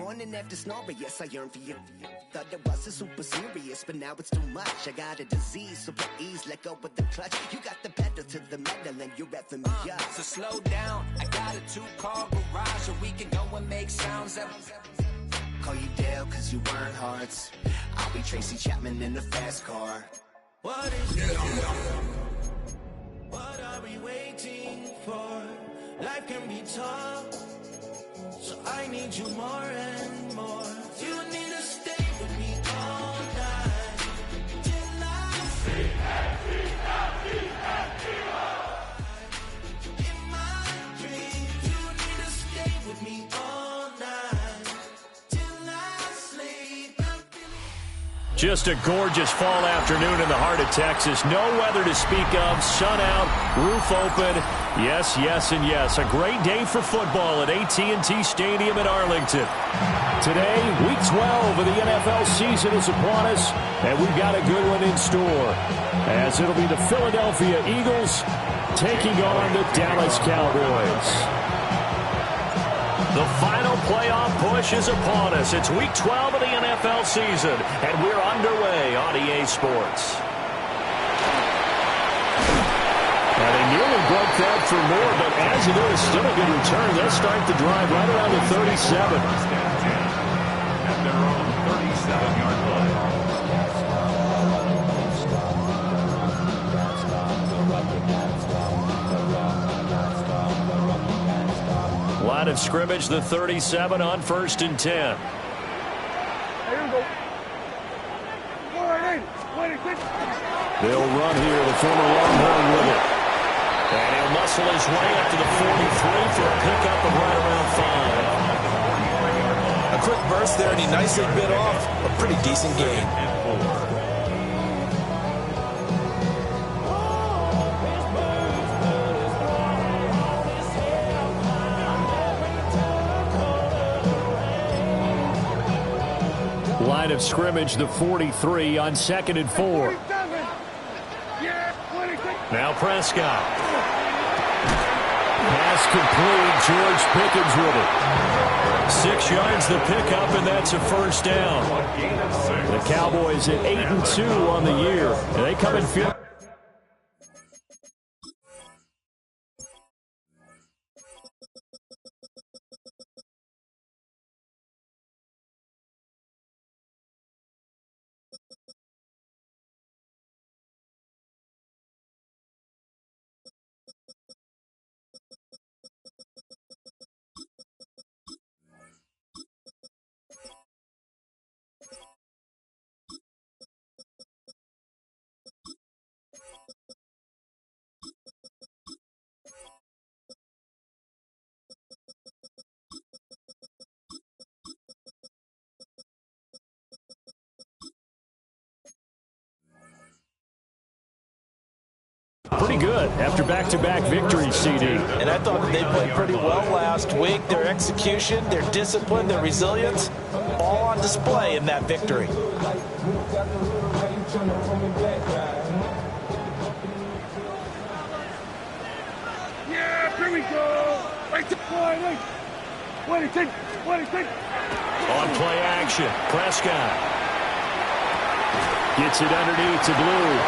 morning after snoring, yes, I yearn for you. Thought it wasn't super serious, but now it's too much. I got a disease, so please let go with the clutch. You got the pedal to the metal and you're revving me up. So slow down, I got a 2-car garage, or we can go and make sounds that... Call you Dale, cause you weren't hearts. I'll be Tracy Chapman in a fast car. What is it? What are we waiting for? Life can be tough, so I need you more and more. You need to stay with me all night till I say happy, happy, happy. In my dreams, you need to stay with me all night till I sleep. Just a gorgeous fall afternoon in the heart of Texas. No weather to speak of. Sun out, roof open. Yes, yes, and yes. A great day for football at AT&T Stadium in Arlington. Today, Week 12 of the NFL season is upon us, and we've got a good one in store, as it'll be the Philadelphia Eagles taking on the Dallas Cowboys. The final playoff push is upon us. It's Week 12 of the NFL season, and we're underway on EA Sports. Now, they nearly broke that for more, but as it is, still a good return. They'll start the drive right around the 37. At their own 37-yard line. Line of scrimmage, the 37 on 1st and 10. Here we go. They'll run here, the former Longhorn with it. And he'll muscle his way up to the 43 for a pickup of right around 5. A quick burst there, and he nicely bit off a pretty decent gain. Line of scrimmage, the 43 on 2nd and 4. Now Prescott. Pass complete. George Pickens with it. 6 yards the pickup, and that's a first down. The Cowboys at 8-2 on the year. And they come in field. Pretty good after back-to-back victories, CD. And I thought that they played pretty well last week. Their execution, their discipline, their resilience, all on display in that victory. Yeah, here we go. Right to play. Wait. On play action, Prescott gets it underneath to Blue.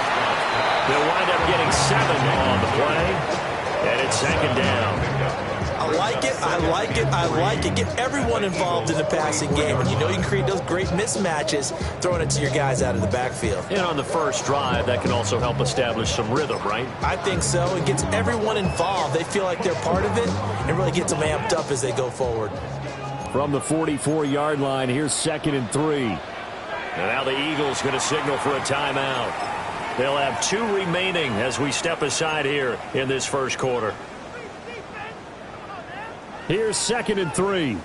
They'll wind up getting 7 on the play, and it's 2nd down. I like it. Get everyone involved in the passing game. And you know you can create those great mismatches throwing it to your guys out of the backfield. And on the first drive, that can also help establish some rhythm, right? I think so. It gets everyone involved. They feel like they're part of it and really gets them amped up as they go forward. From the 44-yard line, here's 2nd and 3. And now the Eagles going to signal for a timeout. They'll have 2 remaining as we step aside here in this first quarter. Here's 2nd and 3.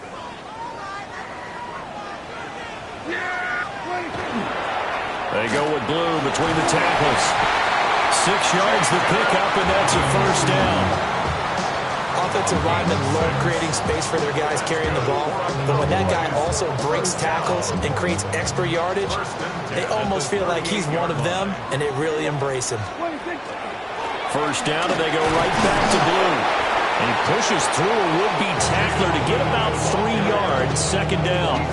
They go with Blue between the tackles. 6 yards the pickup, and that's a first down. Offensive linemen love creating space for their guys carrying the ball, but when that guy also breaks tackles and creates extra yardage, they almost feel like he's one of them, and they really embrace him. First down, and they go right back to Blue. And he pushes through a would-be tackler to get about 3 yards. Second down.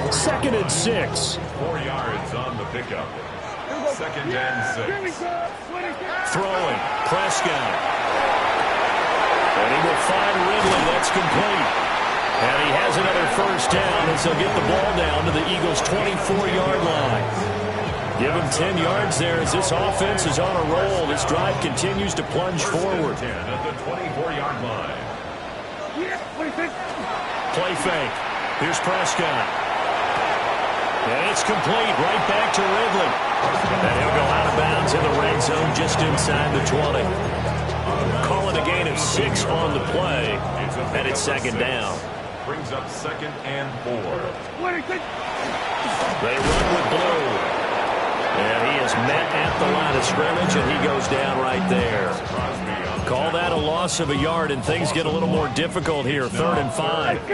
2nd and 6. 4 yards on the pickup. 2nd and 6. Throwing. Prescott. And he will find Ridley. That's complete. And he has another first down as he'll get the ball down to the Eagles' 24-yard line. Give him 10 yards there as this offense is on a roll. This drive continues to plunge forward. 10 at the 24-yard line. Play fake. Here's Prescott. And it's complete right back to Ridley. And he'll go out of bounds in the red zone just inside the 20. Call it a gain of 6 on the play. And it's 2nd down. Brings up 2nd and 4. They run with Blue. And he is met at the line of scrimmage, and he goes down right there. Call that a loss of a yard, and things get a little more difficult here. 3rd and 5.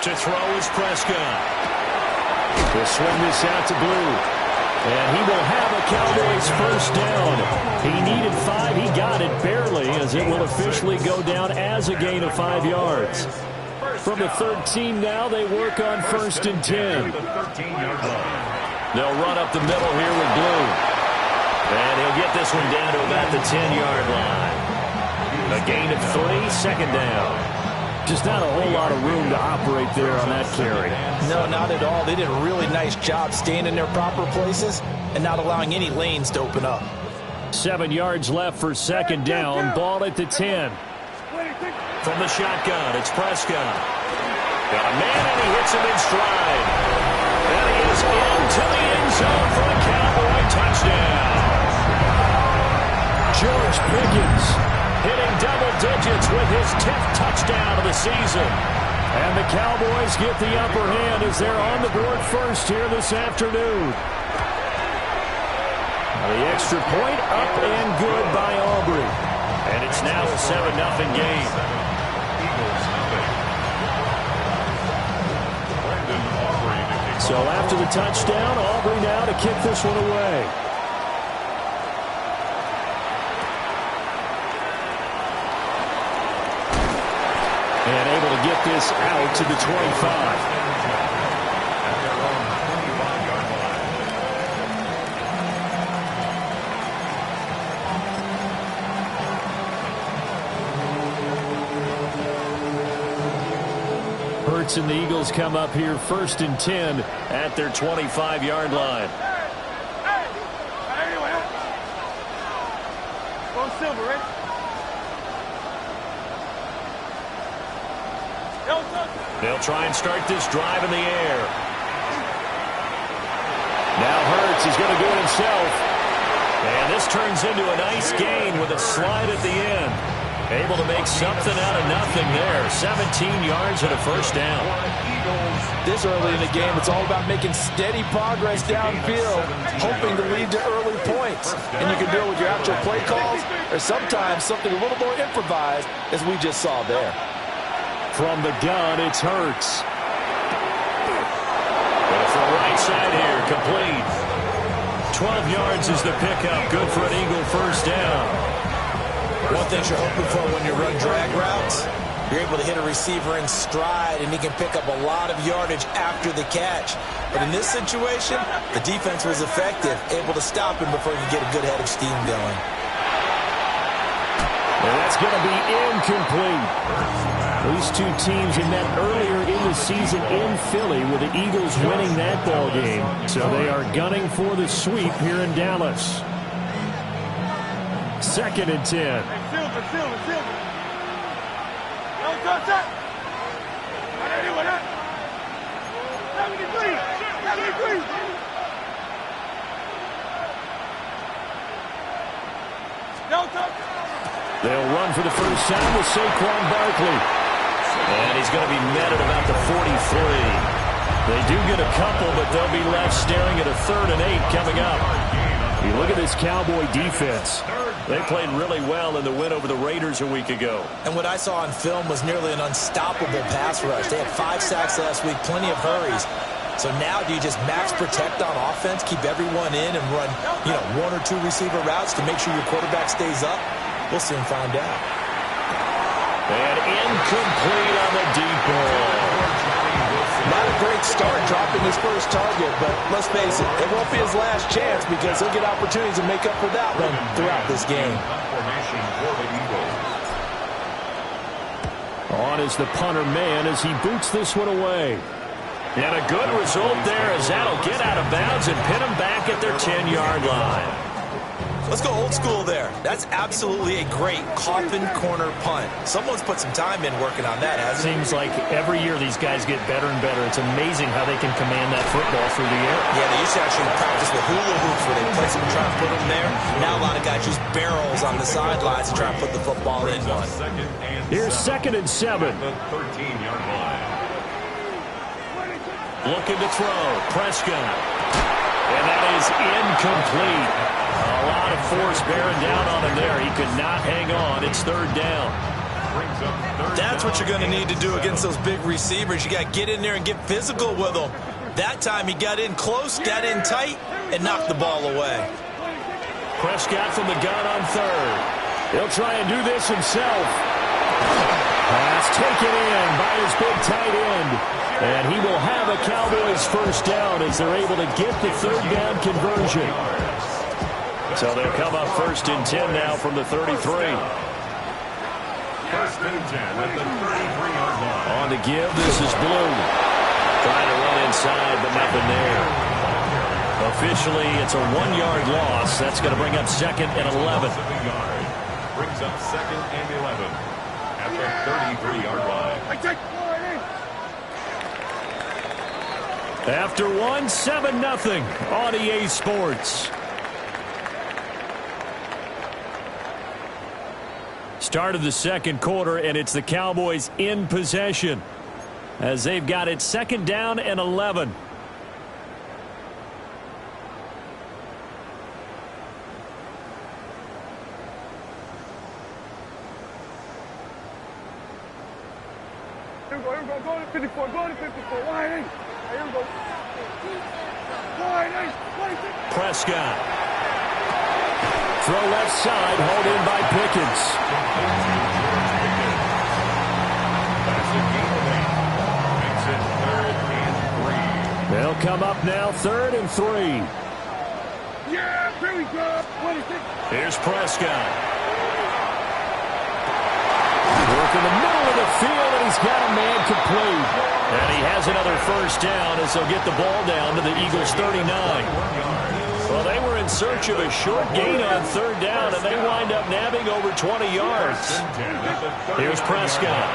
To throw is Prescott. He'll swing this out to Blue. And he will have a Cowboys first down. He needed 5. He got it barely, as it will officially go down as a gain of 5 yards. From the 13 now, they work on 1st and 10. They'll run up the middle here with Blue. And he'll get this one down to about the 10-yard line. A gain of 3, 2nd down. Just not a whole lot of room to operate there on that carry. No, not at all. They did a really nice job staying in their proper places and not allowing any lanes to open up. 7 yards left for 2nd down. Ball at the 10. From the shotgun, it's Prescott. Got a man, and he hits him in stride. And he is into the end zone for a Cowboy touchdown. George Pickens hitting double digits with his 10th touchdown of the season. And the Cowboys get the upper hand as they're on the board first here this afternoon. The extra point up and good by Aubrey. And it's now a 7-0 game. So after the touchdown, Aubrey now to kick this one away. And able to get this out to the 25. Hurts and the Eagles come up here 1st and 10 at their 25-yard line. Go Silver, right? They'll try and start this drive in the air. Now Hurts is going to do it himself. And this turns into a nice gain with a slide at the end. Able to make something out of nothing there. 17 yards and a first down. This early in the game, it's all about making steady progress downfield, hoping to lead to early points. And you can do it with your actual play calls, or sometimes something a little more improvised, as we just saw there. From the gun, it's Hurts. From the right side here, complete. 12 yards is the pickup. Good for an Eagle first down. One thing you're hoping for when you run drag routes, you're able to hit a receiver in stride, and he can pick up a lot of yardage after the catch. But in this situation, the defense was effective, able to stop him before he could get a good head of steam going. And that's going to be incomplete. These two teams had met earlier in the season in Philly with the Eagles winning that ball game. So they are gunning for the sweep here in Dallas. 2nd and 10. Silver. Don't touch that. 73. Don't touch it. They'll run for the first time with Saquon Barkley. And he's going to be met at about the 43. They do get a couple, but they'll be left staring at a 3rd and 8 coming up. You look at this Cowboy defense. They played really well in the win over the Raiders a week ago. And what I saw on film was nearly an unstoppable pass rush. They had 5 sacks last week, plenty of hurries. So now do you just max protect on offense, keep everyone in, and run, one or two receiver routes to make sure your quarterback stays up? We'll soon find out. And incomplete on the deep ball. Not a great start dropping his first target, but let's face it, it won't be his last chance because he'll get opportunities to make up for that one throughout this game. On is the punter man as he boots this one away. And a good result there as that'll get out of bounds and pin them back at their 10-yard line. Let's go old school there. That's absolutely a great coffin corner punt. Someone's put some time in working on that, hasn't it? Seems like every year these guys get better and better. It's amazing how they can command that football through the air. Yeah, they used to actually practice with hula hoops where they place them and try to put them there. Now a lot of guys use barrels on the sidelines to try to put the football in one. Here's 2nd and 7. The 13-yard line. Looking to throw. Prescott. And that is incomplete. A lot of force bearing down on him there. He could not hang on. It's 3rd down. That's what you're going to need to do against those big receivers. You got to get in there and get physical with them. That time he got in close, got in tight, and knocked the ball away. Prescott from the gun on 3rd. He'll try and do this himself. That's taken in by his big tight end. And he will have a Cowboys first down as they're able to get the 3rd down conversion. So they'll come up 1st and 10 now from the 33. 1st and 10 at the 33-yard line. On to give, this is Blue. Trying to run inside, but nothing there. Officially, it's a 1-yard loss. That's going to bring up 2nd and 11. Brings up 2nd and 11 at the 33-yard line. After 1, 7-0 on EA Sports. Start of the 2nd quarter, and it's the Cowboys in possession as they've got it 2nd down and 11. Here we go, go to 54, go to 54, wide eight. Here we go. Wide eight, 26. Prescott. Throw left side, hauled in by Pickens. They'll come up now 3rd and 3. Yeah, here we go. 26. Here's Prescott. Work in the middle of the field, and he's got a man complete. And he has another first down as they'll get the ball down to the Eagles' 39. Well, they were in search of a short gain on 3rd down, and they wind up nabbing over 20 yards. Here's Prescott.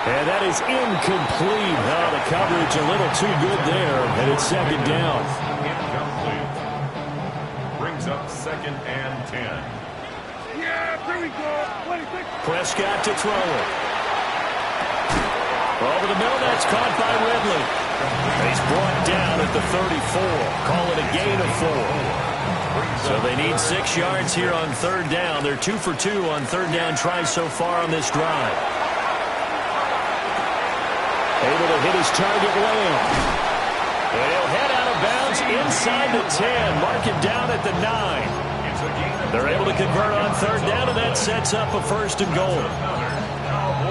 And that is incomplete. Oh, the coverage a little too good there, and it's 2nd down. Brings up 2nd and 10. Yeah, here we go. 26. Prescott to throw it. Over the middle, that's caught by Ridley. He's brought down at the 34. Call it a gain of 4. So they need 6 yards here on 3rd down. They're 2 for 2 on 3rd down tries so far on this drive. Able to hit his target, Lamb. And he'll head out of bounds inside the 10. Mark it down at the 9. They're able to convert on 3rd down, and that sets up a 1st and goal.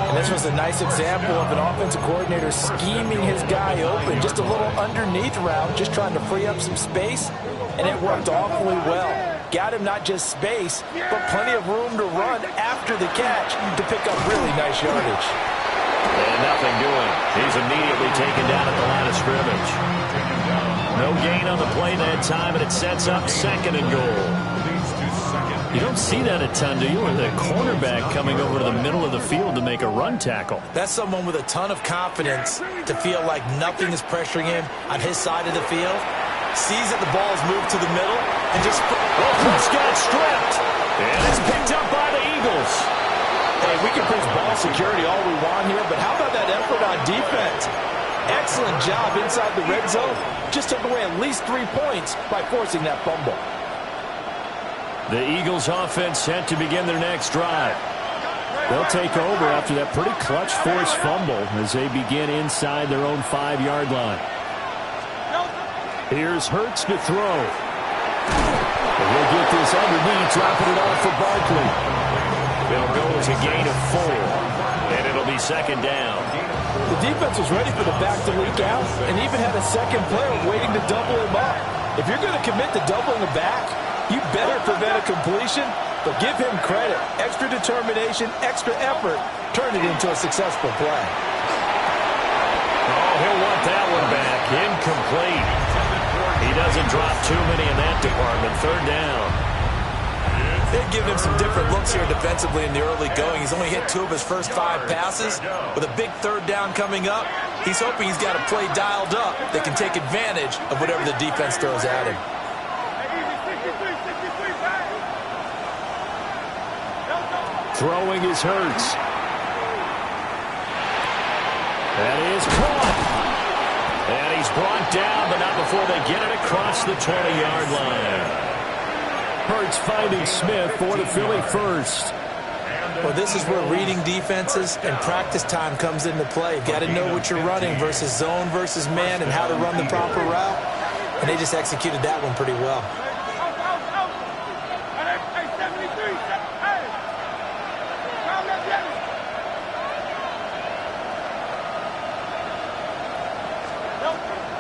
And this was a nice example of an offensive coordinator scheming his guy open. Just a little underneath route, just trying to free up some space, and it worked awfully well. Got him not just space, but plenty of room to run after the catch to pick up really nice yardage. And nothing doing. He's immediately taken down at the line of scrimmage. No gain on the play that time, and it sets up 2nd and goal. You don't see that a ton, do you? Or the cornerback coming over to the middle of the field to make a run tackle. That's someone with a ton of confidence to feel like nothing is pressuring him on his side of the field. Sees that the ball is moved to the middle and just... Well, Prescott stripped. And it's picked up by the Eagles. Hey, we can preach ball security all we want here, but how about that effort on defense? Excellent job inside the red zone. Just took away at least 3 points by forcing that fumble. The Eagles offense set to begin their next drive. They'll take over after that pretty clutch forced fumble as they begin inside their own 5-yard line. Here's Hurts to throw. And he'll get this underneath, dropping it off for Barkley. It'll go as a gain of 4, and it'll be second down. The defense was ready for the back to leak out and even had a second player waiting to double him up. If you're going to commit to doubling the back, you better prevent a completion, but give him credit. Extra determination, extra effort, turn it into a successful play. Oh, he'll want that one back. Incomplete. He doesn't drop too many in that department. Third down. They've given him some different looks here defensively in the early going. He's only hit 2 of his first 5 passes. With a big third down coming up, he's hoping he's got a play dialed up that can take advantage of whatever the defense throws at him. Throwing is Hurts. That is caught. And he's brought down, but not before they get it across the 20-yard line. Hurts finding Smith for the Philly first. Well, this is where reading defenses and practice time comes into play. You've got to know what you're running versus zone versus man and how to run the proper route. And they just executed that one pretty well.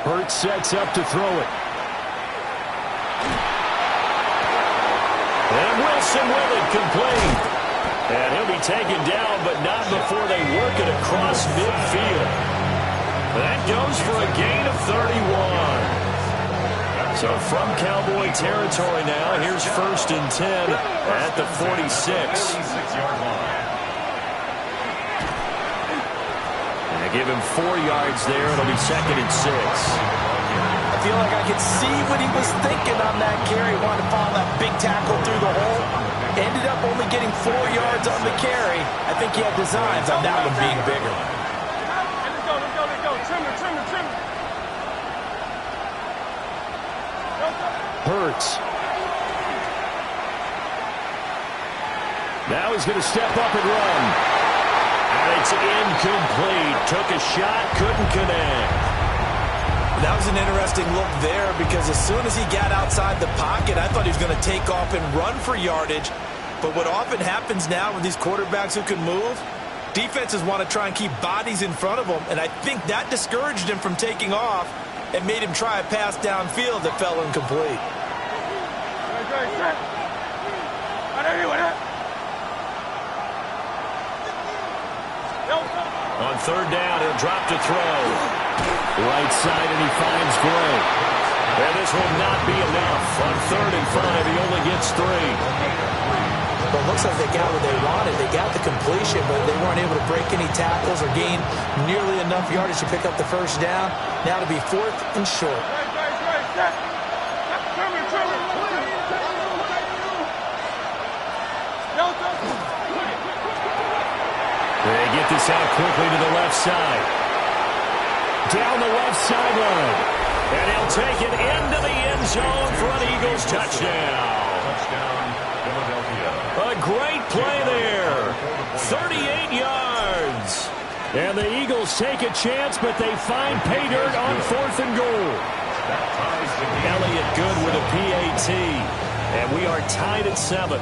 Hurts sets up to throw it. And Wilson with it, complete. And he'll be taken down, but not before they work it across midfield. That goes for a gain of 31. So from Cowboy territory now, here's 1st and 10 at the 46. Give him 4 yards there. It'll be 2nd and 6. I feel like I could see what he was thinking on that carry. Wanted to follow that big tackle through the hole. Ended up only getting 4 yards on the carry. I think he had designs on that one being bigger. Let's go. Trim it. Hurts. Now he's going to step up and run. And it's incomplete. Took a shot, couldn't connect. That was an interesting look there because as soon as he got outside the pocket, I thought he was going to take off and run for yardage. But what often happens now with these quarterbacks who can move, defenses want to try and keep bodies in front of them, and I think that discouraged him from taking off and made him try a pass downfield that fell incomplete. On 3rd down, he'll drop to throw. Right side, and he finds Gray. And this will not be enough. On 3rd and 5, he only gets 3. Well, it looks like they got what they wanted. They got the completion, but they weren't able to break any tackles or gain nearly enough yardage to pick up the 1st down. Now to be 4th and short. They get this out quickly to the left side. Down the left sideline. And he'll take it into the end zone for an Eagles touchdown. A great play there. 38 yards. And the Eagles take a chance, but they find pay dirt on 4th and goal. Elliott good with a PAT. And we are tied at 7.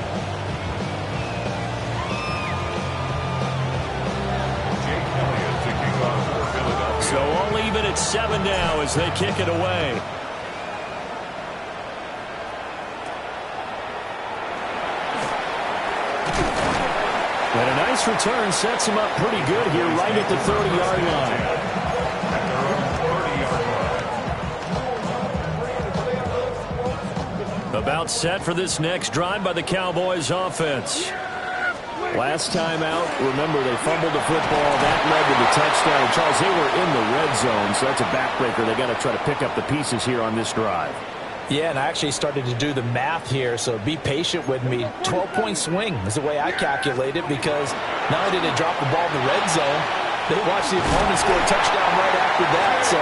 So all even at 7 now as they kick it away. And a nice return sets him up pretty good here right at the 30-yard line. About set for this next drive by the Cowboys offense. Last time out, remember, they fumbled the football. That led to the touchdown. Charles, they were in the red zone, so that's a backbreaker. They got to try to pick up the pieces here on this drive. Yeah, and I actually started to do the math here, so be patient with me. 12-point swing is the way I calculate it because not only did they drop the ball in the red zone, they watched the opponent score a touchdown right after that. So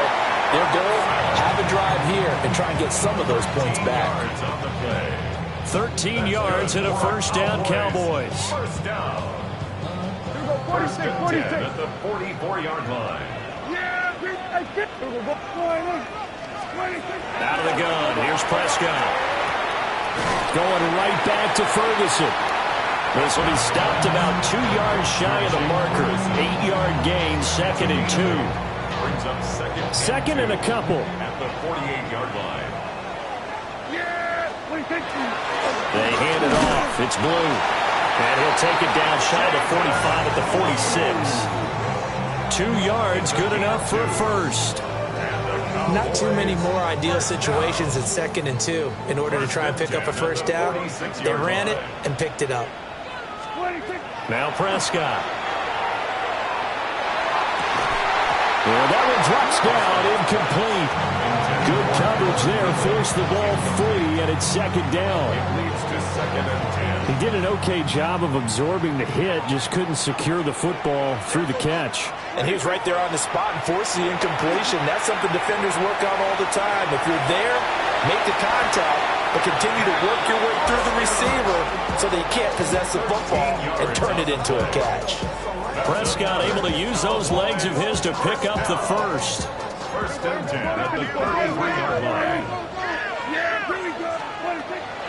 their goal, have a drive here and try and get some of those points back. 13 yards and a 1st down, Cowboys. First and 10 at the 44-yard line. Out of the gun, here's Prescott. Going right back to Ferguson. This will be stopped about 2 yards shy of the marker. 8-yard gain, 2nd and 2. Brings up second and a couple. At the 48-yard line. They hand it off. It's Blue. And he'll take it down shy of the 45 at the 46. 2 yards, good enough for a first. Not too many more ideal situations at 2nd and 2 in order to try and pick up a first down. They ran it and picked it up. Now Prescott. Well, that one drops down, incomplete. Good coverage there, forced the ball free, and it's 2nd down. It leads to 2nd and 10. He did an okay job of absorbing the hit, just couldn't secure the football through the catch. And he was right there on the spot and forced the incompletion. That's something defenders work on all the time. If you're there, make the contact, but continue to work your way through the receiver so that you can't possess the football and turn it into a catch. Prescott able to use those legs of his to pick up the first. First and 10 at the 33-yard line.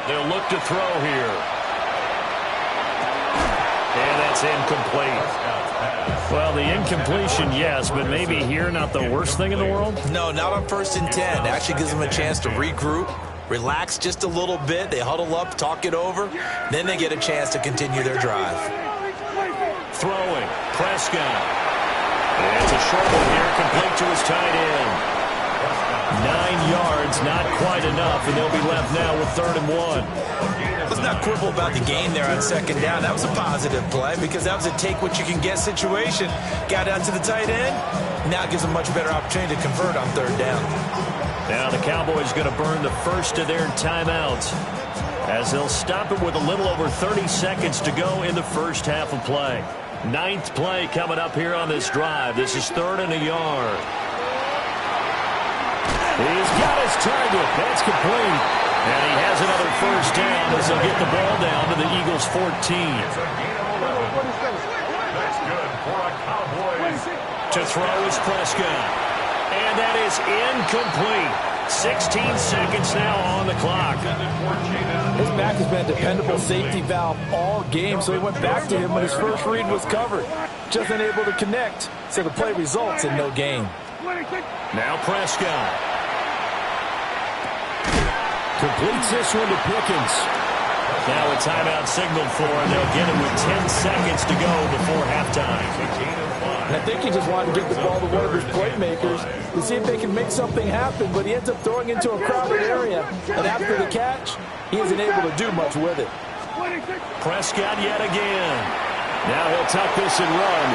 They'll look to throw here. And that's incomplete. Well, the incompletion, yes, but maybe here not the worst thing in the world? No, not on 1st and 10. It actually gives them a chance to regroup, relax just a little bit. They huddle up, talk it over. Then they get a chance to continue their drive. Throwing, Prescott. And it's a short one here, complete to his tight end. 9 yards, not quite enough, and they'll be left now with 3rd and 1. Let's not quibble about the gain there on 2nd down. That was a positive play because that was a take-what-you-can-get situation. Got out to the tight end. Now it gives them a much better opportunity to convert on 3rd down. Now the Cowboys going to burn the first of their timeouts as they'll stop it with a little over 30 seconds to go in the first half of play. 9th play coming up here on this drive. This is 3rd and a yard. He's got his target. That's complete. And he has another first down as they'll get the ball down to the Eagles' 14. It's a gain of 11. That's good for a Cowboys. To throw is Prescott. And that is incomplete. 16 seconds now on the clock. His back has been a dependable safety valve all game, so he went back to him when his first read was covered. Just unable to connect, so the play results in no gain. Now Prescott. Completes this one to Pickens. Now a timeout signaled for, and they'll get him with 10 seconds to go before halftime. And I think he just wanted to get the ball to one of his playmakers to see if they can make something happen, but he ends up throwing into a crowded area. And after the catch, he isn't able to do much with it. Prescott yet again. Now he'll tuck this and run.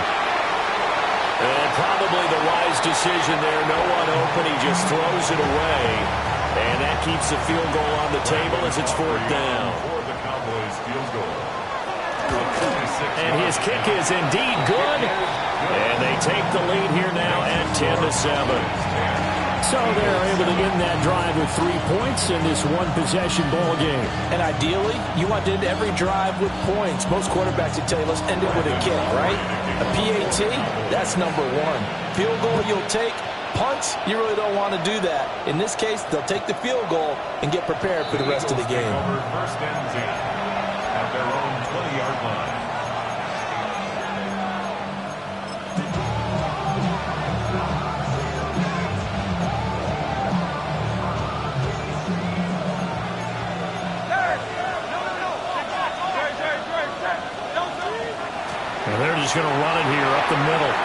And probably the wise decision there. No one open. He just throws it away. And that keeps the field goal on the table as it's 4th down. For the Cowboys field goal. And his kick is indeed good. And they take the lead here now at 10-7. So they're able to end that drive with 3 points in this one-possession ball game. And ideally, you want to end every drive with points. Most quarterbacks would tell you, let's end it with a kick, right? A PAT, that's number 1. Field goal you'll take. Punts, you really don't want to do that. In this case, they'll take the field goal and get prepared for the rest of the game. First and 10 at their own 20-yard line. And they're just going to run it here up the middle.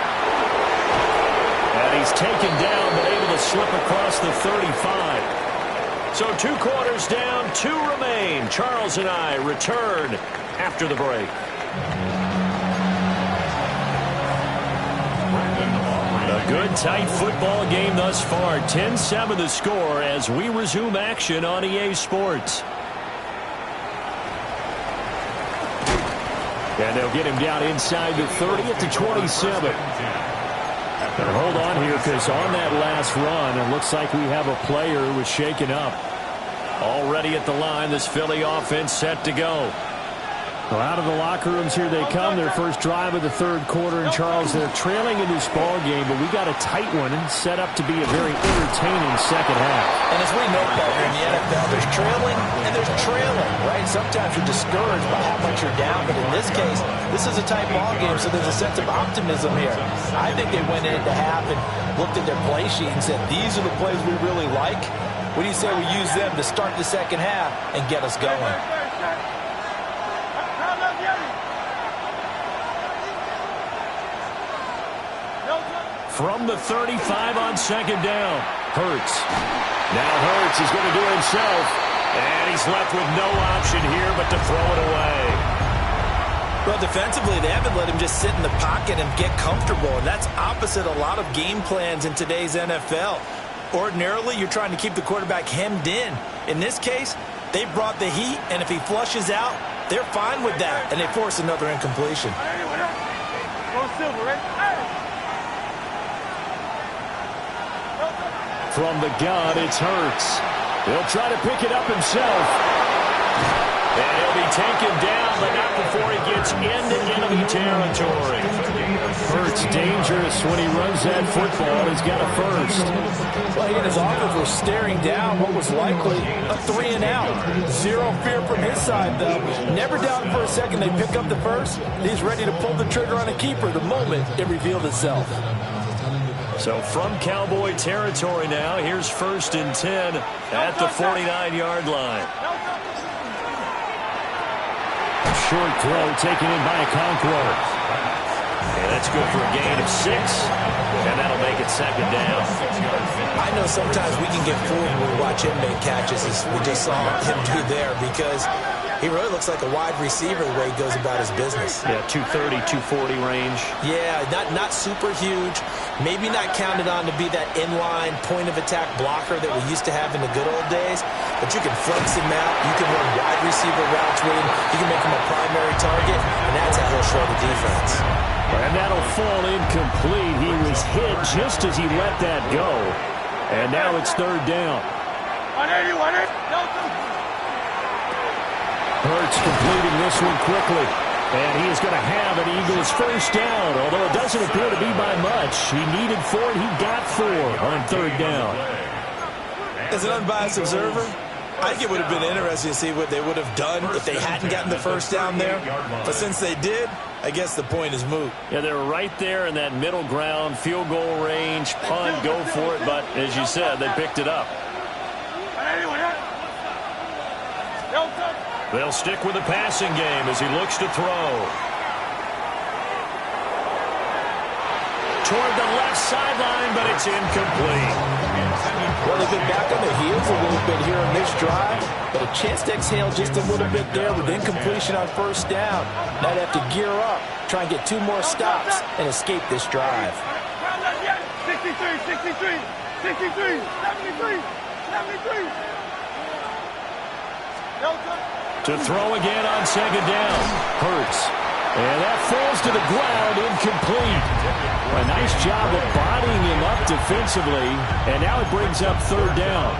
And he's taken down, but able to slip across the 35. So 2 quarters down, 2 remain. Charles and I return after the break. A good, tight football game thus far. 10-7 the score as we resume action on EA Sports. And they'll get him down inside the 30 at the 27. And hold on here because on that last run, it looks like we have a player who was shaken up. Already at the line, this Philly offense set to go. Well, out of the locker rooms here they come. Their first drive of the third quarter. And, Charles, they're trailing in this ball game, but we got a tight one and set up to be a very entertaining second half. And as we know, Parker, in the NFL, there's trailing and there's trailing, right? Sometimes you're discouraged by how much you're down, but in this case, this is a tight ball game, so there's a sense of optimism here. I think they went into half and looked at their play sheet and said, these are the plays we really like. What do you say we use them to start the second half and get us going? From the 35 on second down, Hurts. Now Hurts is going to do it himself, and he's left with no option here but to throw it away. Well, defensively, they haven't let him just sit in the pocket and get comfortable, and that's opposite a lot of game plans in today's NFL. Ordinarily, you're trying to keep the quarterback hemmed in. In this case, they brought the heat, and if he flushes out, they're fine with that, and they force another incompletion. From the gun, it's Hurts. He'll try to pick it up himself. And he'll be taken down, but not before he gets into enemy territory. Hurts dangerous when he runs that football. He's got a first. Well, he and his offense were staring down what was likely a 3-and-out. Zero fear from his side, though. Never doubted for a second they pick up the first. He's ready to pull the trigger on a keeper the moment it revealed itself. So from Cowboy territory now, here's 1st and 10 at the 49-yard line. A short throw taken in by Okonkwo. And that's good for a gain of 6. And that'll make it second down. I know sometimes we can get fooled when we watch him make catches, as we just saw him do there, because he really looks like a wide receiver the way he goes about his business. Yeah, 230, 240 range. Yeah, not super huge. Maybe not counted on to be that inline point-of-attack blocker that we used to have in the good old days. But you can flex him out. You can run wide receiver routes with him. You can make him a primary target, and that's how he'll show the defense. And that'll fall incomplete. He was hit just as he let that go. And now it's 3rd down. Hurts completing this one quickly. And he is going to have an Eagles first down, although it doesn't appear to be by much. He needed 4, and he got 4 on 3rd down. As an unbiased observer, I think it would have been interesting to see what they would have done if they hadn't gotten the first down there. But since they did, I guess the point is moot. Yeah, they were right there in that middle ground, field goal range, punt, go for it. But as you said, they picked it up. They'll stick with the passing game as he looks to throw. Toward the left sideline, but it's incomplete. Well, they've been back on their heels a little bit here on this drive, but a chance to exhale just a little bit there with incompletion on first down. Now they have to gear up, try and get 2 more stops, and escape this drive. 63, 63, 63, 73, 73. To throw again on second down. Hurts. And that falls to the ground, incomplete. A nice job of bodying him up defensively. And now it brings up 3rd down.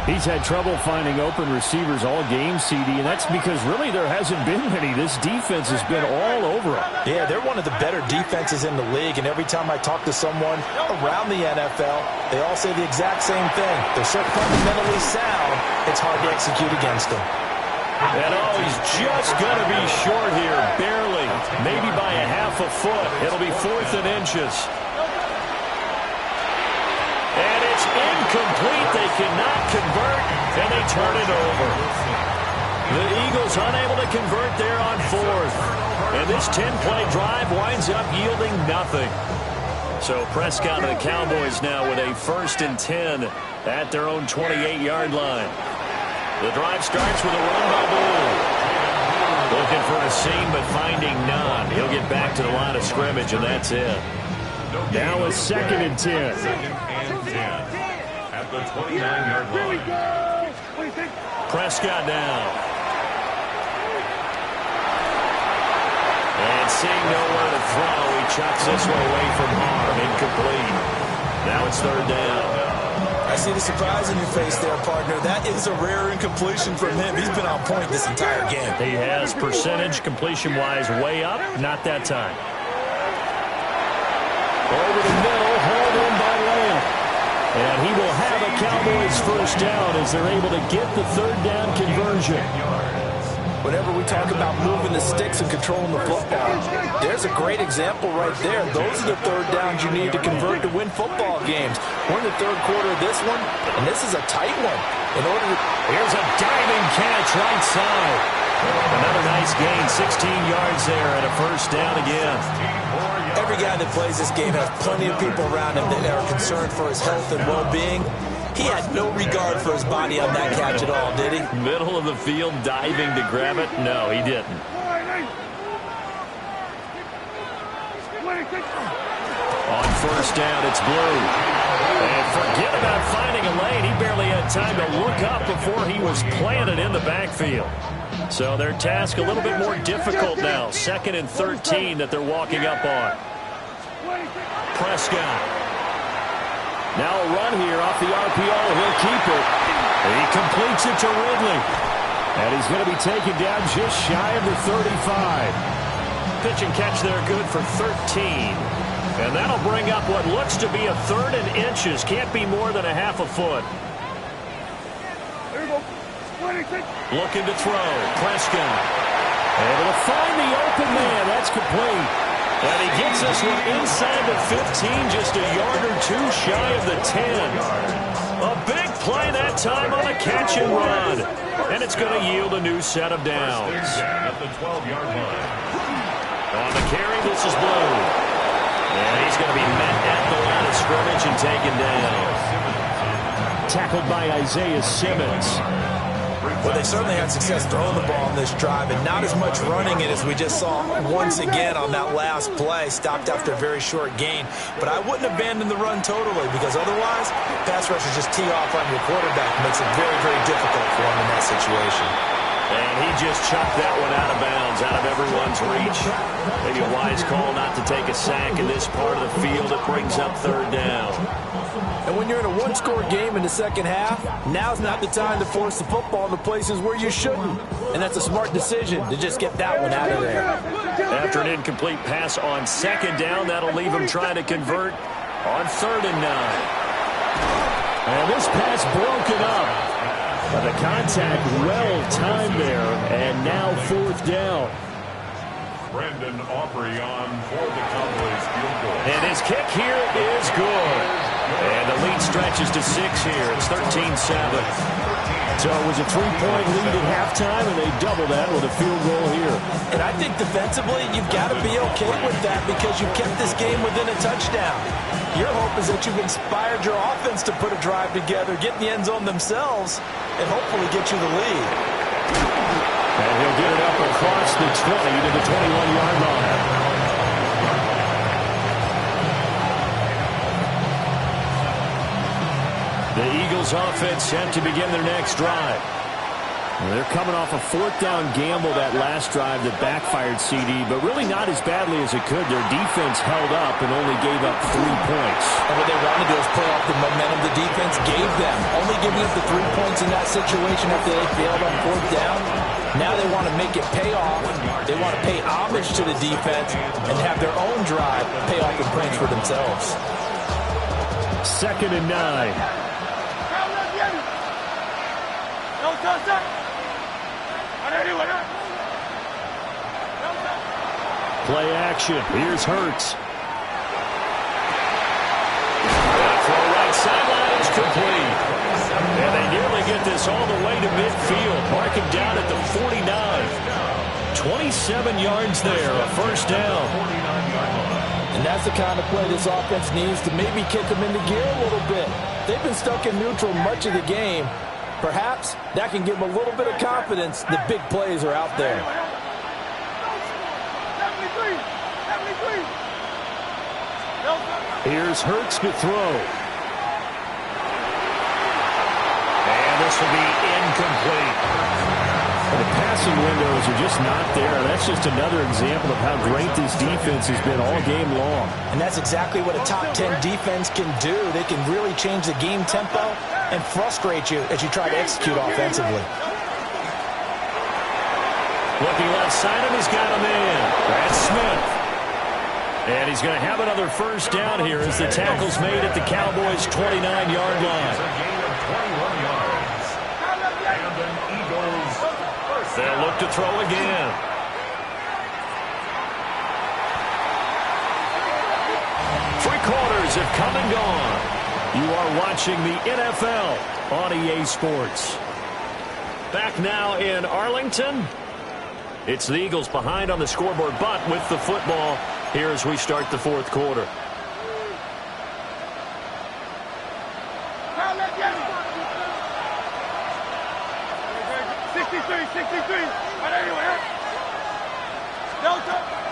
He's had trouble finding open receivers all game, CD, and that's because really there hasn't been many. This defense has been all over him. Yeah, they're one of the better defenses in the league, and every time I talk to someone around the NFL, they all say the exact same thing. They're so fundamentally sound, it's hard to execute against them. And he's just going to be short here, barely, maybe by a half a foot. It'll be 4th and inches. And it's incomplete. They cannot convert, and they turn it over. The Eagles unable to convert there on 4th. And this 10-play drive winds up yielding nothing. So Prescott and the Cowboys now with a 1st and 10 at their own 28-yard line. The drive starts with a run by Blue. Looking for a seam, but finding none. He'll get back to the line of scrimmage, and that's it. Now a 2nd and 10. 2nd and 10 at the 29-yard line. Prescott down. And seeing nowhere to throw, he chucks this one away from harm. Incomplete. Now it's 3rd down. I see the surprise in your face there, partner. That is a rare incompletion from him. He's been on point this entire game. He has percentage completion-wise way up. Not that time. Over the middle, hauled in by Lamb. And he will have a Cowboys first down as they're able to get the third down conversion. Whenever we talk about moving the sticks and controlling the football, there's a great example right there. Those are the third downs you need to convert to win football games. We're in the third quarter of this one, and this is a tight one. Here's a diving catch right side. Another nice gain, 16 yards there, and a first down again. Every guy that plays this game has plenty of people around him that are concerned for his health and well-being. He had no regard for his body on that catch at all, did he? Middle of the field, diving to grab it? No, he didn't. On first down, it's Blue. And forget about finding a lane. He barely had time to look up before he was planted in the backfield. So their task a little bit more difficult now. 2nd and 13 that they're walking up on. Prescott. Now a run here off the RPO. He'll keep it. He completes it to Ridley. And he's going to be taken down just shy of the 35. Pitch and catch there good for 13. And that'll bring up what looks to be a 3rd and inches. Can't be more than a half a foot. Looking to throw. Prescott. Able to find the open man. That's complete. And he gets this one inside the 15, just a yard or two shy of the 10. A big play that time on a catch and run. And it's going to yield a new set of downs. At the 12-yard line. On the carry, this is Blue. And he's going to be met at the line of scrimmage and taken down. Tackled by Isaiah Simmons. Well, they certainly had success throwing the ball on this drive, and not as much running it as we just saw once again on that last play. Stopped after a very short gain. But I wouldn't abandon the run totally, because otherwise, pass rushers just tee off on your quarterback. Makes it very, very difficult for him in that situation. And he just chucked that one out of bounds, out of everyone's reach. Maybe a wise call not to take a sack in this part of the field. It brings up 3rd down. And when you're in a one-score game in the second half, now's not the time to force the football into places where you shouldn't. And that's a smart decision to just get that one out of there. After an incomplete pass on 2nd down, that'll leave him trying to convert on 3rd and 9. And this pass broken up. But the contact well-timed there, and now 4th down. Brandon Aubrey on for the Cowboys field goal. And his kick here is good. And the lead stretches to 6 here. It's 13-7. So it was a 3-point lead at halftime, and they double that with a field goal here. And I think defensively, you've got to be okay with that because you kept this game within a touchdown. Your hope is that you've inspired your offense to put a drive together, get in the end zone themselves, and hopefully get you the lead. And he'll get it up across the 20 to the 21-yard line. The Eagles offense set to begin their next drive. They're coming off a 4th down gamble that last drive that backfired CD, but really not as badly as it could. Their defense held up and only gave up 3 points. And what they wanted to do is play off the momentum the defense gave them. Only giving up the 3 points in that situation after they failed on 4th down. Now they want to make it pay off. They want to pay homage to the defense and have their own drive pay off in points for themselves. 2nd and 9. Play action. Here's Hurts. That throw right sideline is complete. And they nearly get this all the way to midfield. Marking down at the 49. 27 yards there, a first down. And that's the kind of play this offense needs to maybe kick them into gear a little bit. They've been stuck in neutral much of the game. Perhaps that can give them a little bit of confidence that big plays are out there. Here's Hurts to throw. And this will be incomplete. The passing windows are just not there. That's just another example of how great this defense has been all game long. And that's exactly what a top 10 defense can do. They can really change the game tempo and frustrate you as you try to execute offensively. Looking left side of him, he's got a man. That's Smith. And he's going to have another first down here as the tackle's made at the Cowboys' 29-yard line. They'll look to throw again. Three quarters have come and gone. You are watching the NFL on EA Sports. Back now in Arlington. It's the Eagles behind on the scoreboard, but with the football here as we start the fourth quarter.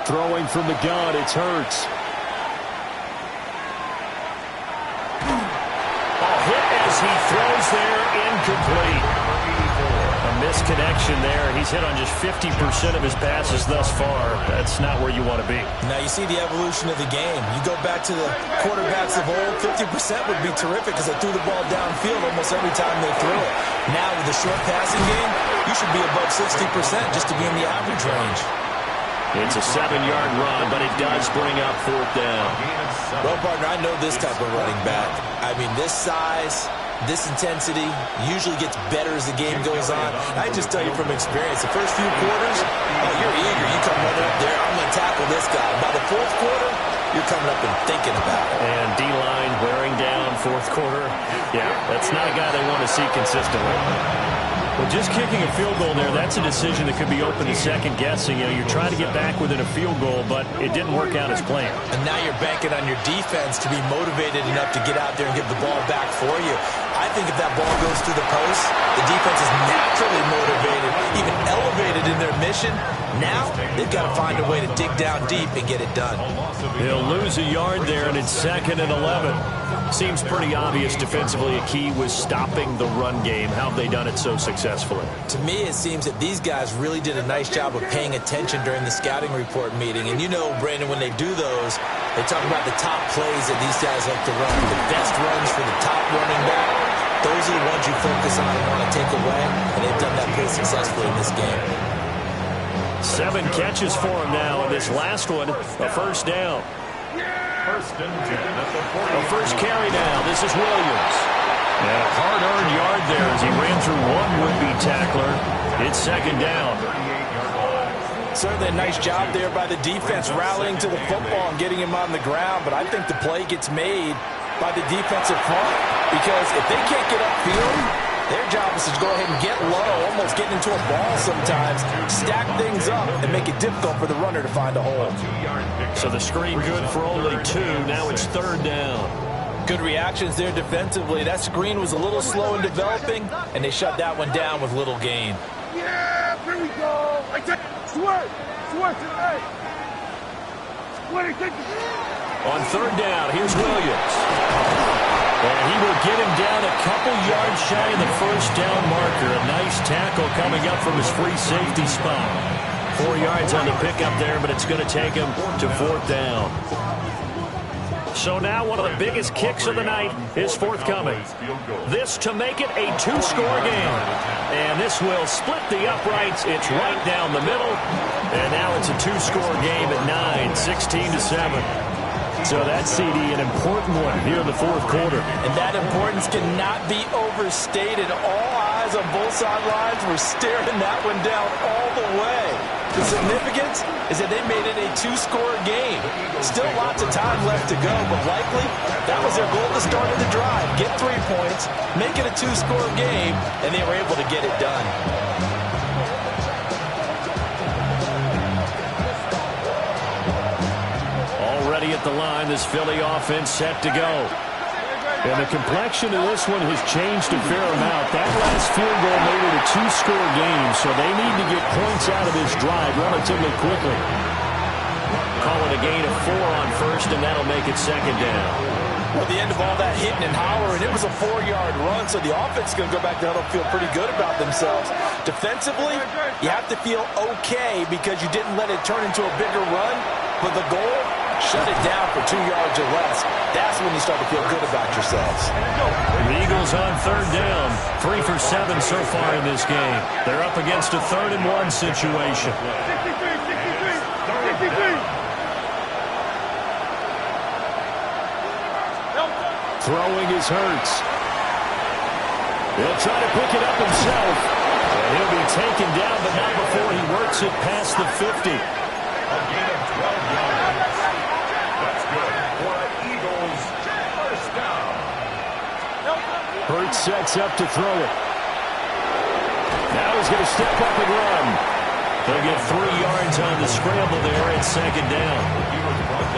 Throwing from the gun, it's Hurts. A hit as he throws there, incomplete. A misconnection there. He's hit on just 50% of his passes thus far. That's not where you want to be. Now you see the evolution of the game. You go back to the quarterbacks of old, 50% would be terrific because they threw the ball downfield almost every time they threw it. Now with the short passing game, you should be above 60% just to be in the average range. It's a 7-yard run, but it does bring up fourth down. Well, partner, I know this type of running back. I mean, this size, this intensity usually gets better as the game goes on. I just tell you from experience, the first few quarters, you're eager. You come running up there, I'm going to tackle this guy. By the fourth quarter, you're coming up and thinking about it. And D-line wearing down fourth quarter. Yeah, that's not a guy they want to see consistently. Well, just kicking a field goal there, that's a decision that could be open to second guessing. You know, you're trying to get back within a field goal, but it didn't work out as planned. And now you're banking on your defense to be motivated enough to get out there and get the ball back for you. I think if that ball goes through the post, the defense is naturally motivated, even elevated in their mission. Now they've got to find a way to dig down deep and get it done. They'll lose a yard there, and it's 2nd and 11. Seems pretty obvious defensively a key was stopping the run game. How have they done it so successfully? To me, it seems that these guys really did a nice job of paying attention during the scouting report meeting. And you know, Brandon, when they do those, they talk about the top plays that these guys like to run, the best runs for the top running back. Those are the ones you focus on and want to take away, and they've done that pretty successfully in this game. 7 catches for him now, and this last one, a first down. First and 10 at the 40. A first carry now. This is Williams. And a hard-earned yard there as he ran through one would-be tackler. It's 2nd down. Certainly a nice job there by the defense rallying to the football and getting him on the ground, but I think the play gets made by the defensive front because if they can't get upfield, their job is to go ahead and get low, almost getting into a ball sometimes, stack things up, and make it difficult for the runner to find a hole. So the screen good for only 2. Now it's 3rd down. Good reactions there defensively. That screen was a little slow in developing, and they shut that one down with little gain. Yeah, here we go. Swerve tonight. On 3rd down, here's Williams. And he will get him down a couple yards shy of the first down marker. A nice tackle coming up from his free safety spot. 4 yards on the pickup there, but it's going to take him to 4th down. So now one of the biggest kicks of the night is forthcoming. This to make it a 2-score game. And this will split the uprights. It's right down the middle. And now it's a 2-score game at 9, 16-7. So that's, CD, an important one here in the fourth quarter. And that importance cannot be overstated. All eyes on both sidelines were staring that one down all the way. The significance is that they made it a 2-score game. Still lots of time left to go, but likely that was their goal at the start of the drive. Get 3 points, make it a 2-score game, and they were able to get it done. Already at the line, this Philly offense set to go. And the complexion of this one has changed a fair amount. That last field goal made it a 2-score game, so they need to get points out of this drive relatively quickly. Call it a gain of 4 on first, and that'll make it 2nd down. Well, the end of all that hitting and hollering, it was a 4-yard run, so the offense is going to go back to huddle, feel pretty good about themselves. Defensively, you have to feel okay because you didn't let it turn into a bigger run, but the goal, shut it down for 2 yards or less. That's when you start to feel good about yourselves. The Eagles on third down. 3 for 7 so far in this game. They're up against a 3rd-and-1 situation. 63. Throwing is Hurts. He'll try to pick it up himself. And he'll be taken down, but not before he works it past the 50. A gain of 12 yards. That's good for an Eagles first down. Hurts sets up to throw it. Now he's going to step up and run. They'll get 3 yards on the scramble there at 2nd down.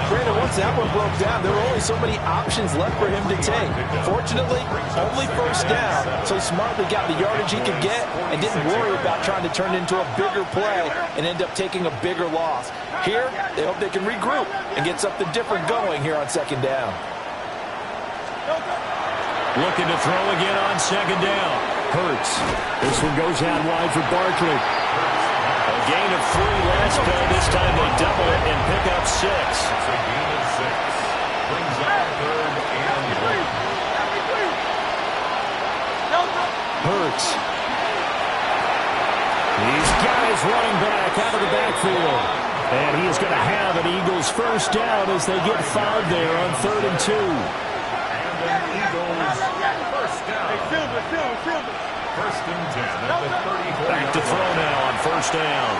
Brandon, once that one broke down, there were only so many options left for him to take. Fortunately, only first down, so he smartly got the yardage he could get and didn't worry about trying to turn it into a bigger play and end up taking a bigger loss. Here, they hope they can regroup and get something different going here on 2nd down. Looking to throw again on 2nd down. Hurts. This one goes out wide for Barkley. A gain of 3 last play. This time they double it and pick up 6. It's a gain of 6. Brings up 3rd and 1. Hurts. These guys running back out of the backfield. And he is going to have an Eagles first down as they get 5 there on 3rd and 2. And an Eagles first down. Silver. 1st and 10 at the 34. Back to throw now on 1st down.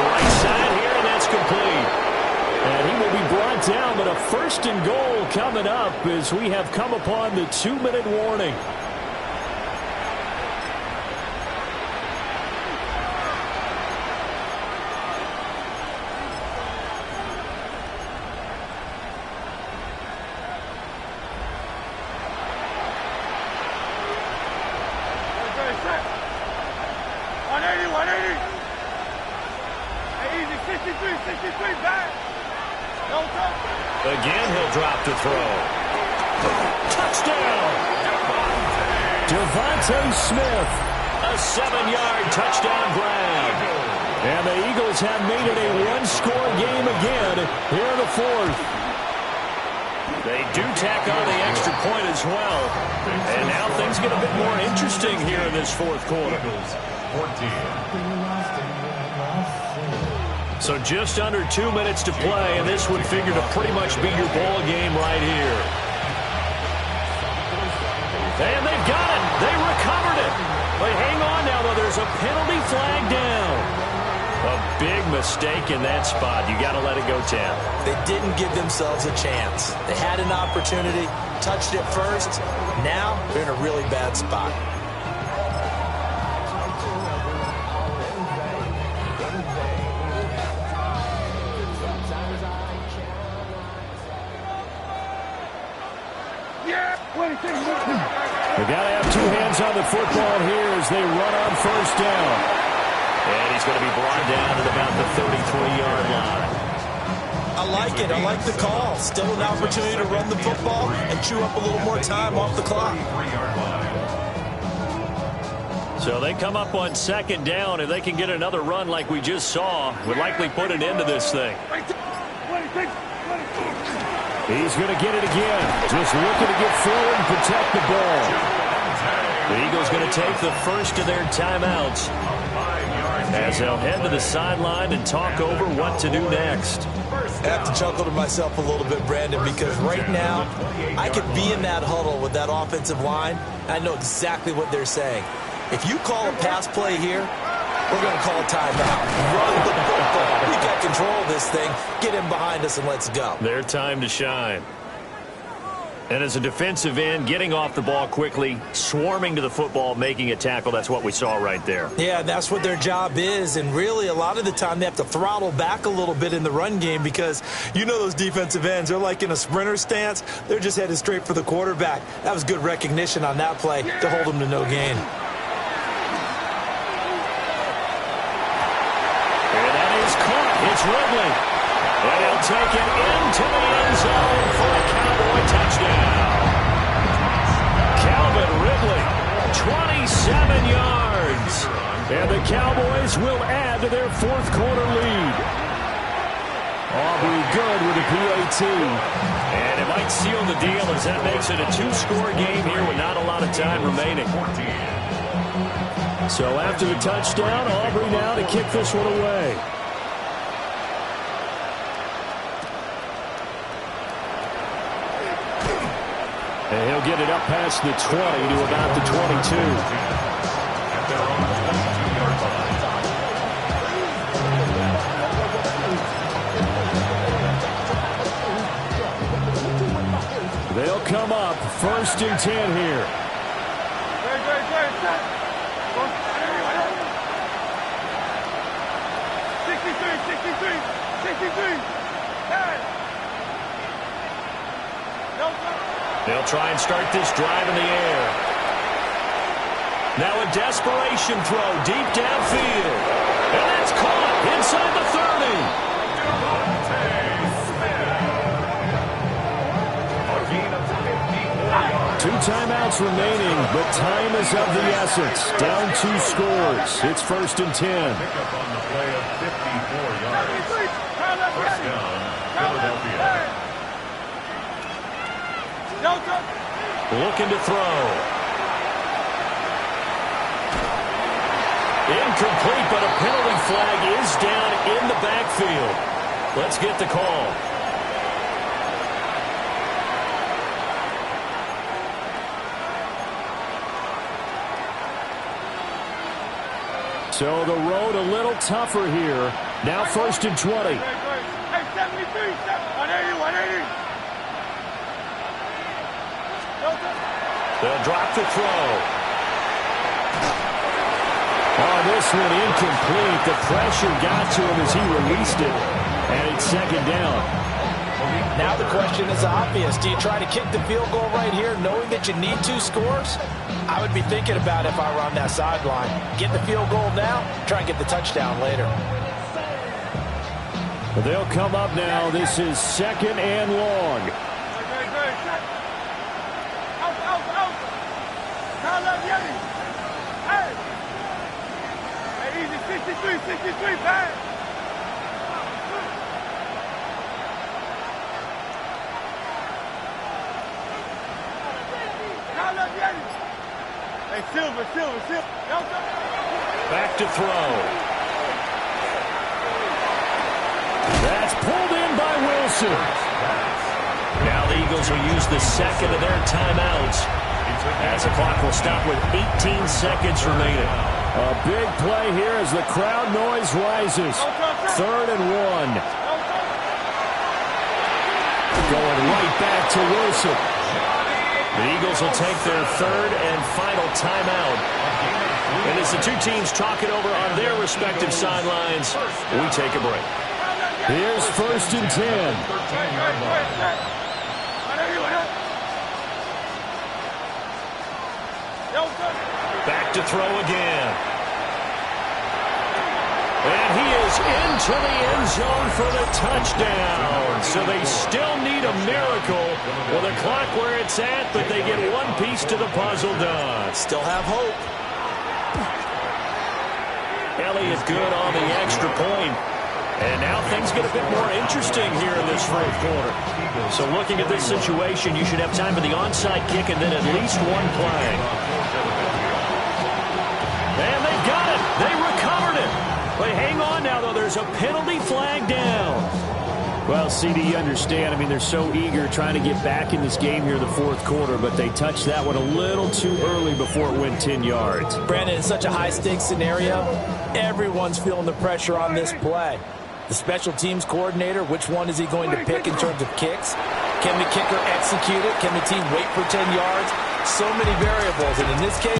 Right side here, and that's complete. And he will be brought down, but a 1st and goal coming up as we have come upon the 2-minute warning. Again, he'll drop to throw. Touchdown! Devontae Smith, a 7-yard touchdown grab. And the Eagles have made it a 1-score game again here in the 4th. They do tack on the extra point as well. And now things get a bit more interesting here in this 4th quarter. 14. So just under 2 minutes to play, and this would figure to pretty much be your ball game right here. And they've got it. They recovered it. But hang on now, though. There's a penalty flag down. A big mistake in that spot. You got to let it go, Tam. They didn't give themselves a chance. They had an opportunity, touched it first. Now they're in a really bad spot. They got to have 2 hands on the football here as they run on 1st down. And he's going to be brought down at about the 33-yard line. I like it. I like the call. Still an opportunity to run the football and chew up a little more time off the clock. So they come up on 2nd down, and they can get another run like we just saw. Would likely put an end to this thing. He's going to get it again. Just looking to get forward and protect the ball. The Eagles going to take the first of their timeouts as they'll head to the sideline and talk over what to do next. I have to chuckle to myself a little bit, Brandon, because right now I could be in that huddle with that offensive line. I know exactly what they're saying. If you call a pass play here, we're going to call a timeout. Run the football. We got control of this thing. Get him behind us and let's go. Their time to shine. And as a defensive end, getting off the ball quickly, swarming to the football, making a tackle, that's what we saw right there. Yeah, that's what their job is. And really, a lot of the time, they have to throttle back a little bit in the run game because you know those defensive ends, they're like in a sprinter stance. They're just headed straight for the quarterback. That was good recognition on that play to hold them to no gain. And that is caught. It's Ridley. And he'll take it into the end zone for a Cowboy touchdown. Calvin Ridley, 27 yards. And the Cowboys will add to their fourth quarter lead. Aubrey good with a PAT. And it might seal the deal as that makes it a two-score game here with not a lot of time remaining. So after the touchdown, Aubrey now to kick this one away. And he'll get it up past the 20 to about the 22. They'll come up 1st and 10 here. 63. They'll try and start this drive in the air. Now a desperation throw deep downfield. And that's caught inside the 30. 2 timeouts remaining, but time is of the essence. Down 2 scores. It's 1st and 10. Pick up on the play of 54 yards. First down, Philadelphia. Looking to throw. Incomplete, but a penalty flag is down in the backfield. Let's get the call. So the road a little tougher here. Now 1st and 20. Hey, 73, 180. They'll drop the throw. Oh, this one incomplete. The pressure got to him as he released it. And it's 2nd down. Now the question is obvious. Do you try to kick the field goal right here knowing that you need 2 scores? I would be thinking about it if I were on that sideline. Get the field goal now, try and get the touchdown later. They'll come up now. This is 2nd and long. Hey, easy, 63, bang. Hey, Silver. Back to throw. That's pulled in by Wilson. Now the Eagles will use the 2nd of their timeouts as the clock will stop with 18 seconds remaining. A big play here as the crowd noise rises. 3rd and 1. Going right back to Wilson. The Eagles will take their 3rd and final timeout. And as the 2 teams talk it over on their respective sidelines, we take a break. Here's 1st and 10. Back to throw again. And he is into the end zone for the touchdown. So they still need a miracle with the clock where it's at, but they get one piece to the puzzle done. Still have hope. Elliott good on the extra point. And now things get a bit more interesting here in this 4th quarter. So looking at this situation, you should have time for the onside kick and then at least one play. And they got it. They recovered it. But hang on now, though. There's a penalty flag down. Well, CD, you understand. I mean, they're so eager trying to get back in this game here in the 4th quarter, but they touched that one a little too early before it went 10 yards. Brandon, it's such a high-stakes scenario. Everyone's feeling the pressure on this play. The special teams coordinator, which one is he going to pick in terms of kicks? Can the kicker execute it? Can the team wait for 10 yards? So many variables, and in this case,